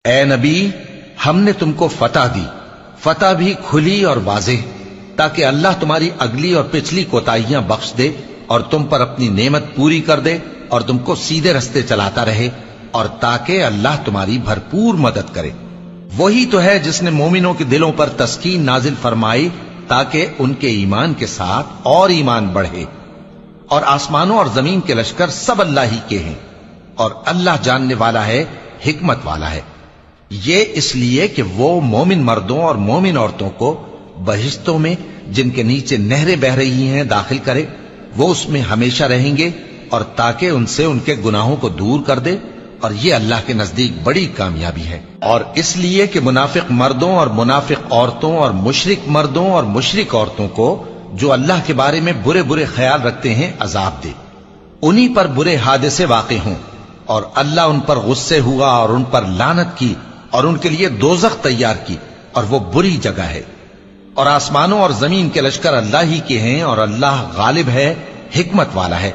اے نبی، ہم نے تم کو فتح دی، فتح بھی کھلی اور واضح، تاکہ اللہ تمہاری اگلی اور پچھلی کوتاہیاں بخش دے اور تم پر اپنی نعمت پوری کر دے اور تم کو سیدھے رستے چلاتا رہے، اور تاکہ اللہ تمہاری بھرپور مدد کرے۔ وہی تو ہے جس نے مومنوں کے دلوں پر تسکین نازل فرمائی تاکہ ان کے ایمان کے ساتھ اور ایمان بڑھے، اور آسمانوں اور زمین کے لشکر سب اللہ ہی کے ہیں، اور اللہ جاننے والا ہے، حکمت والا ہے۔ یہ اس لیے کہ وہ مومن مردوں اور مومن عورتوں کو بہشتوں میں جن کے نیچے نہریں بہ رہی ہیں داخل کرے، وہ اس میں ہمیشہ رہیں گے، اور تاکہ ان سے ان کے گناہوں کو دور کر دے، اور یہ اللہ کے نزدیک بڑی کامیابی ہے۔ اور اس لیے کہ منافق مردوں اور منافق عورتوں اور مشرک مردوں اور مشرک عورتوں کو جو اللہ کے بارے میں برے برے خیال رکھتے ہیں عذاب دے، انہی پر برے حادثے واقع ہوں، اور اللہ ان پر غصے ہوا اور ان پر لعنت کی اور ان کے لیے دوزخ تیار کی، اور وہ بری جگہ ہے۔ اور آسمانوں اور زمین کے لشکر اللہ ہی کے ہیں، اور اللہ غالب ہے، حکمت والا ہے۔